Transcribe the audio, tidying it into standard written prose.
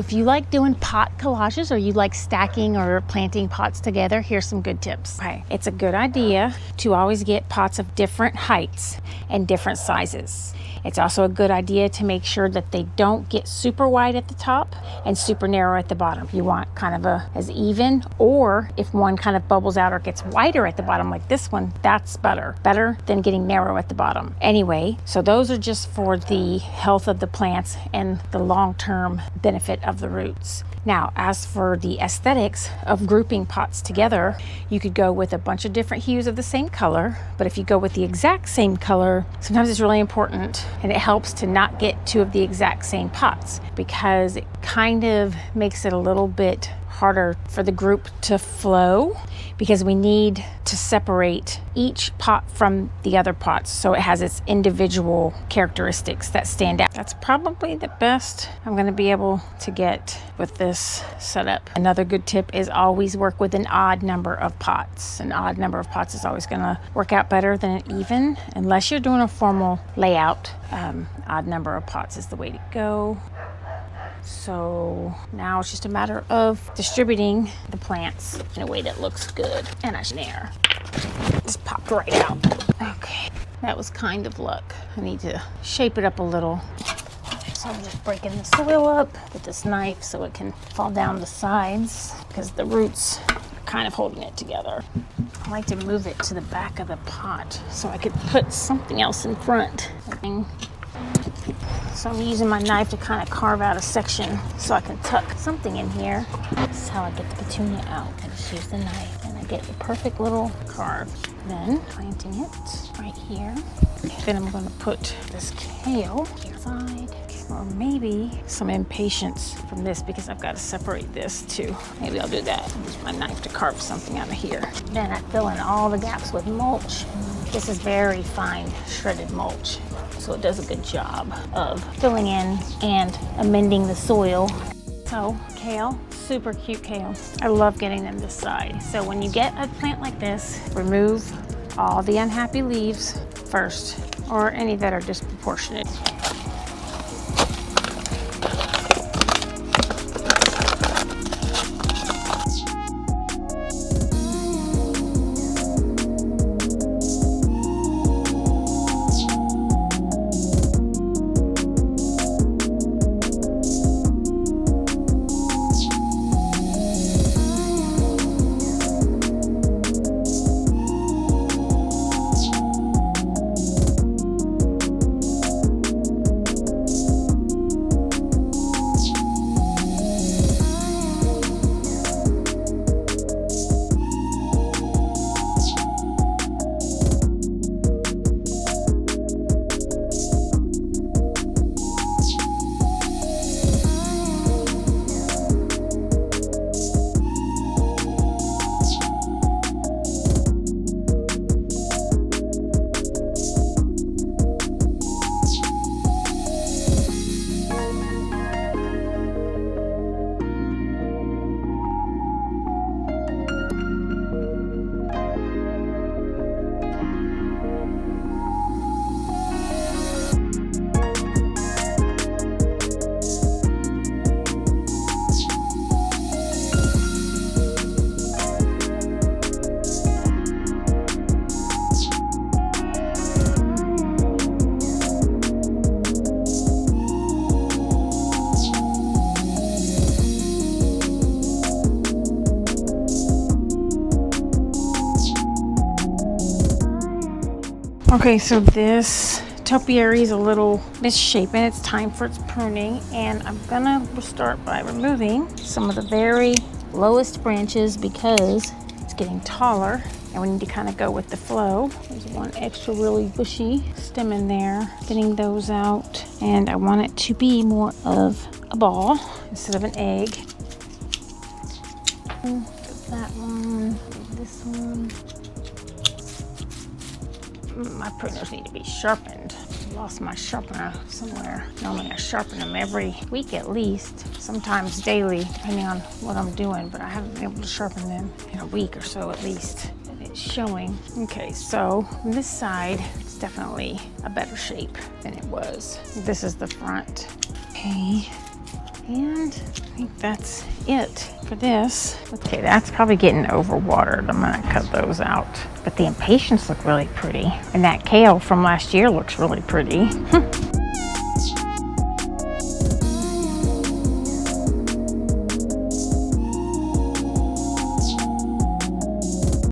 If you like doing pot collages or you like stacking or planting pots together, here's some good tips. Okay, it's a good idea to always get pots of different heights and different sizes. It's also a good idea to make sure that they don't get super wide at the top and super narrow at the bottom. You want kind of as even, or if one kind of bubbles out or gets wider at the bottom like this one, that's better than getting narrow at the bottom. Anyway, so those are just for the health of the plants and the long-term benefit of the roots. Now, as for the aesthetics of grouping pots together, you could go with a bunch of different hues of the same color, but if you go with the exact same color, sometimes it's really important and it helps to not get two of the exact same pots because it kind of makes it a little bit harder for the group to flow because we need to separate each pot from the other pots so it has its individual characteristics that stand out. That's probably the best I'm going to be able to get with this setup. Another good tip is always work with an odd number of pots. An odd number of pots is always going to work out better than an even, unless you're doing a formal layout. Odd number of pots is the way to go. So now it's just a matter of distributing the plants in a way that looks good. And I snare just popped right out. Okay, that was kind of luck. I need to shape it up a little. So I'm just breaking the soil up with this knife so it can fall down the sides because the roots are kind of holding it together. I like to move it to the back of the pot so I could put something else in front. So I'm using my knife to kind of carve out a section so I can tuck something in here. This is how I get the petunia out. I just use the knife and I get the perfect little carve. Then planting it right here. Then I'm going to put this kale here side, or maybe some impatience from this because I've got to separate this too. Maybe I'll do that. Use my knife to carve something out of here. Then I fill in all the gaps with mulch. This is very fine shredded mulch, so it does a good job of filling in and amending the soil. So kale, super cute kale. I love getting them this side. So when you get a plant like this, remove all the unhappy leaves first, or any that are disproportionate. Okay, so this topiary is a little misshapen. It's time for its pruning, and I'm gonna start by removing some of the very lowest branches because it's getting taller and we need to kind of go with the flow. There's one extra really bushy stem in there. Getting those out, and I want it to be more of a ball instead of an egg. That one, this one. My pruners need to be sharpened. I lost my sharpener somewhere. Normally I sharpen them every week at least, sometimes daily, depending on what I'm doing, but I haven't been able to sharpen them in a week or so at least. It's showing. Okay, so on this side, it's definitely a better shape than it was. This is the front. Okay, And I think that's it for this. Okay, that's probably getting overwatered. I'm gonna cut those out. But the impatiens look really pretty. And that kale from last year looks really pretty.